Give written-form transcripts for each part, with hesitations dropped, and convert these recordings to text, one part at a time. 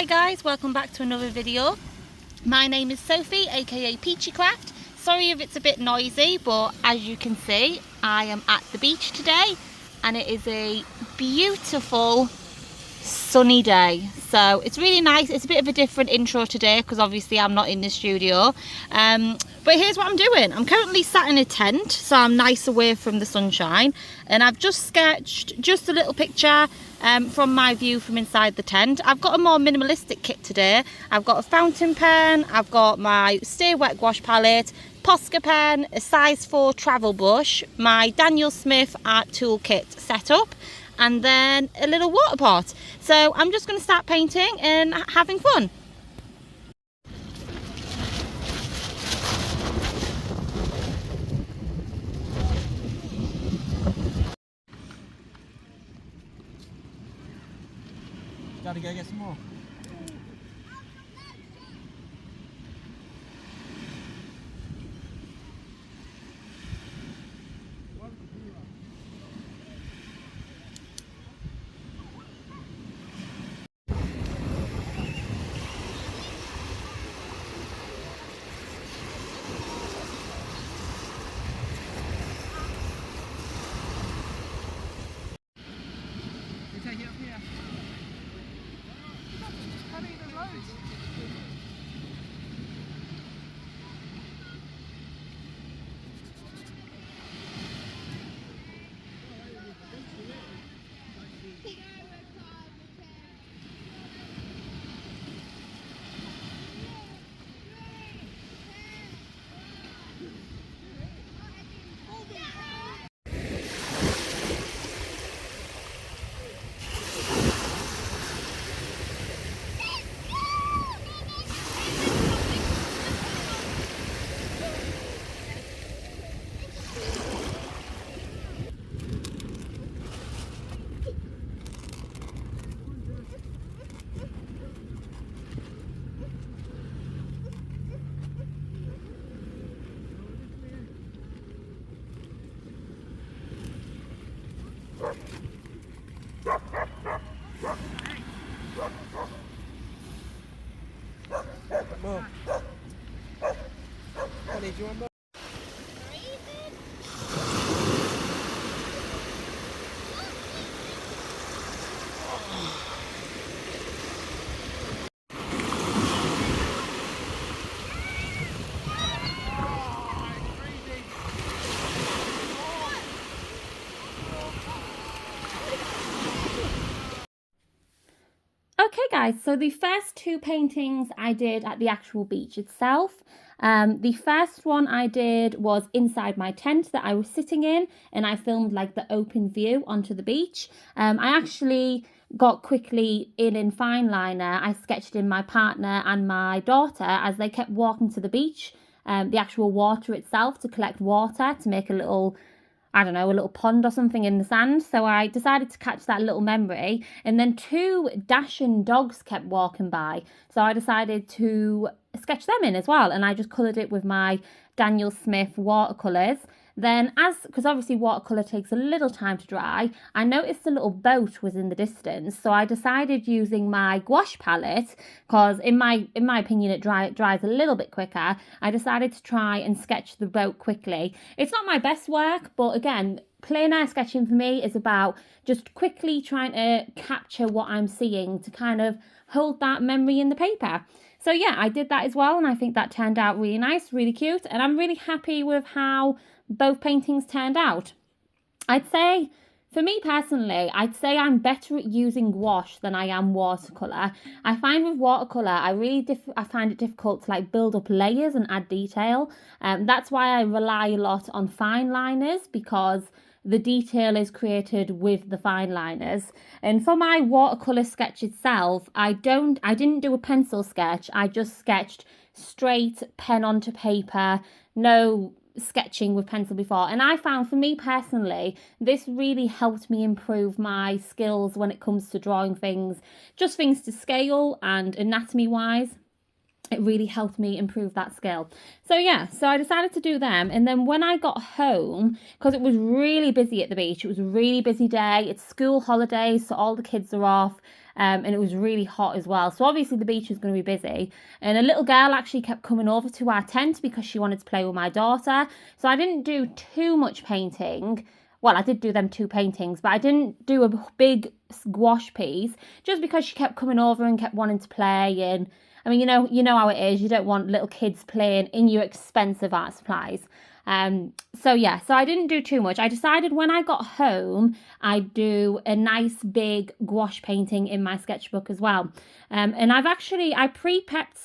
Hi guys, welcome back to another video. My name is Sophie, aka Peachy Craft. Sorry if it's a bit noisy, but as you can see, I am at the beach today and it is a beautiful sunny day. So it's really nice. It's a bit of a different intro today because obviously I'm not in the studio. But here's what I'm doing. I'm currently sat in a tent, so I'm nice away from the sunshine. And I've just sketched just a little picture from my view from inside the tent. I've got a more minimalistic kit today. I've got a fountain pen, I've got my Stay Wet gouache palette, Posca pen, a size 4 travel brush, my Daniel Smith art toolkit setup, and then a little water pot. So I'm just going to start painting and having fun. Gotta go get some more. Take it up here. Honey, there's loads. Mom. Honey, do you want more? Okay guys, so the first two paintings I did at the actual beach itself. The first one I did was inside my tent that I was sitting in, and I filmed like the open view onto the beach. I actually got quickly in fine liner. I sketched in my partner and my daughter as they kept walking to the beach, the actual water itself, to collect water to make a little, I don't know, a little pond or something in the sand. So I decided to catch that little memory. And then two dashing dogs kept walking by. So I decided to sketch them in as well. And I just coloured it with my Daniel Smith watercolours. Then because obviously watercolour takes a little time to dry, I noticed a little boat was in the distance. So I decided using my gouache palette, because in my opinion it dries a little bit quicker. I decided to try and sketch the boat quickly. It's not my best work, but again, plein air sketching for me is about just quickly trying to capture what I'm seeing to kind of hold that memory in the paper. So yeah, I did that as well, and I think that turned out really nice, really cute, and I'm really happy with how both paintings turned out. I'd say, for me personally, I'd say I'm better at using gouache than I am watercolour. I find with watercolour, I find it difficult to like build up layers and add detail. That's why I rely a lot on fine liners, because the detail is created with the fine liners. And for my watercolour sketch itself, I didn't do a pencil sketch. I just sketched straight pen onto paper, no sketching with pencil before. And I found, for me personally, this really helped me improve my skills when it comes to drawing things, just things to scale and anatomy wise. It really helped me improve that skill. So yeah, so I decided to do them. And then when I got home, because it was really busy at the beach, it was a really busy day, it's school holidays, so all the kids are off. and it was really hot as well. So obviously the beach was going to be busy, and a little girl actually kept coming over to our tent because she wanted to play with my daughter. So I didn't do too much painting. Well, I did do them 2 paintings, but I didn't do a big gouache piece just because she kept coming over and kept wanting to play. And I mean, you know how it is. You don't want little kids playing in your expensive art supplies. So yeah, so I didn't do too much. I decided when I got home, I'd do a nice big gouache painting in my sketchbook as well. And I prepped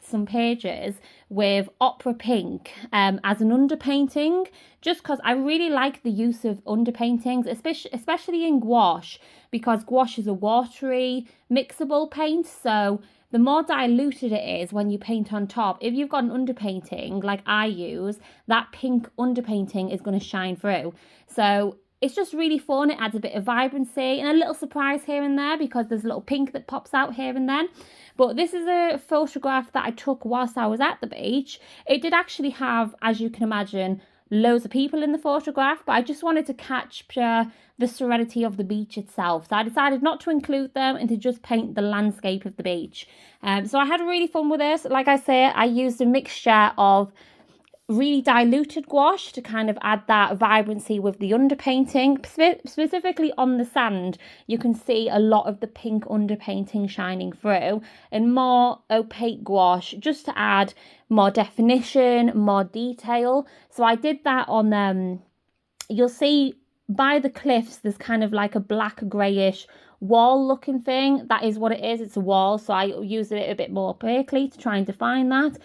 some pages with opera pink as an underpainting, just because I really like the use of underpaintings, especially in gouache, because gouache is a watery mixable paint. So the more diluted it is when you paint on top, if you've got an underpainting like I use, that pink underpainting is going to shine through. So it's just really fun. It adds a bit of vibrancy and a little surprise here and there because there's a little pink that pops out here and then. But this is a photograph that I took whilst I was at the beach. It did actually have, as you can imagine, loads of people in the photograph, but I just wanted to capture the serenity of the beach itself. So I decided not to include them and to just paint the landscape of the beach. So I had really fun with this. Like I say, I used a mixture of really diluted gouache to kind of add that vibrancy with the underpainting. Specifically on the sand, you can see a lot of the pink underpainting shining through, and more opaque gouache just to add more definition, more detail. So I did that on you'll see by the cliffs there's kind of like a black greyish wall looking thing. That is what it is. It's a wall, so I used it a bit more opacely to try and define that.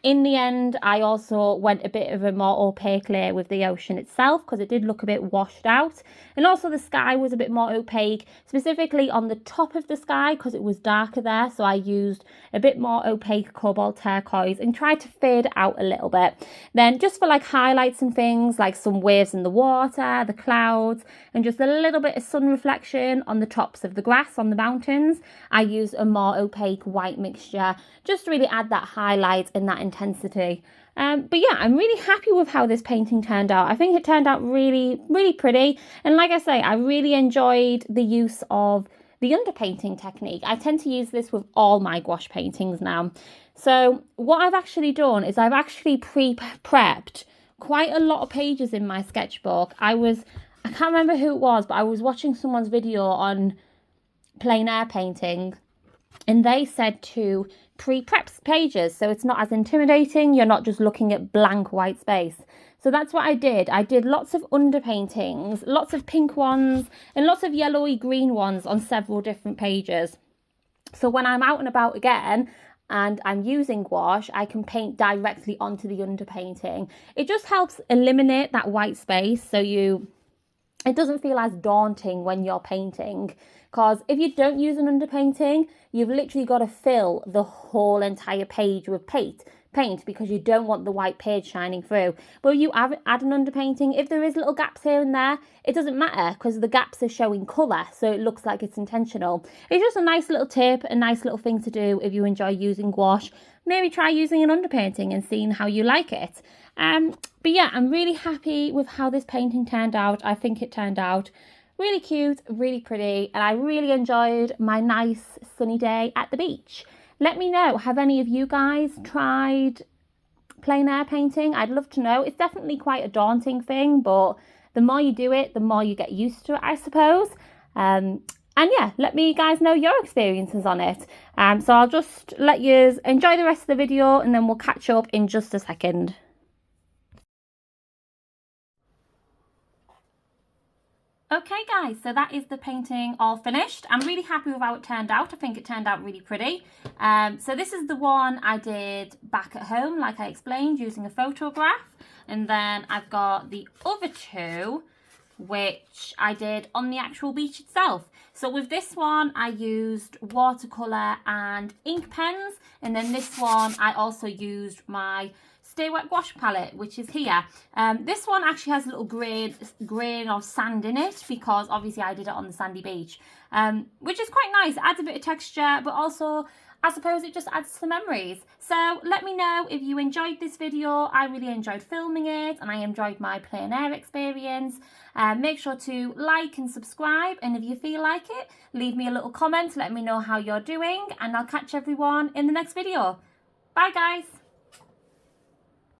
In the end, I also went a bit of a more opaque layer with the ocean itself because it did look a bit washed out, and also the sky was a bit more opaque, specifically on the top of the sky because it was darker there. So I used a bit more opaque cobalt turquoise and tried to fade it out a little bit. Then just for like highlights and things like some waves in the water, the clouds, and just a little bit of sun reflection on the tops of the grass on the mountains, I used a more opaque white mixture just to really add that highlight and that intensity. But yeah, I'm really happy with how this painting turned out. I think it turned out really, really pretty. And like I say, I really enjoyed the use of the underpainting technique. I tend to use this with all my gouache paintings now. So what I've actually done is I've actually pre-prepped quite a lot of pages in my sketchbook. I can't remember who it was, but I was watching someone's video on plein air painting, and they said to pre-prep pages so it's not as intimidating. You're not just looking at blank white space. So that's what I did. I did lots of underpaintings, lots of pink ones and lots of yellowy green ones on several different pages. So when I'm out and about again and I'm using gouache, I can paint directly onto the underpainting. It just helps eliminate that white space, so it doesn't feel as daunting when you're painting. Because if you don't use an underpainting, you've literally got to fill the whole entire page with paint because you don't want the white page shining through. But if you add an underpainting, if there is little gaps here and there, it doesn't matter because the gaps are showing colour, so it looks like it's intentional. It's just a nice little tip, a nice little thing to do if you enjoy using gouache. Maybe try using an underpainting and seeing how you like it. But yeah, I'm really happy with how this painting turned out. I think it turned out really cute, really pretty, and I really enjoyed my nice sunny day at the beach. Let me know, have any of you guys tried plein air painting? I'd love to know. It's definitely quite a daunting thing, but the more you do it, the more you get used to it, I suppose. And yeah, let me guys know your experiences on it. So I'll just let you enjoy the rest of the video and then we'll catch up in just a second. Okay guys, so that is the painting all finished. I'm really happy with how it turned out. I think it turned out really pretty. So this is the one I did back at home, like I explained, using a photograph. And then I've got the other two, which I did on the actual beach itself. So with this one, I used watercolour and ink pens. And then this one, I also used my Stay Wet Gouache palette, which is here. This one actually has a little grain of sand in it because obviously I did it on the sandy beach, which is quite nice. It adds a bit of texture, but also I suppose it just adds to the memories. So let me know if you enjoyed this video. I really enjoyed filming it and I enjoyed my plein air experience. Make sure to like and subscribe, and if you feel like it, leave me a little comment, let me know how you're doing, and I'll catch everyone in the next video. Bye guys.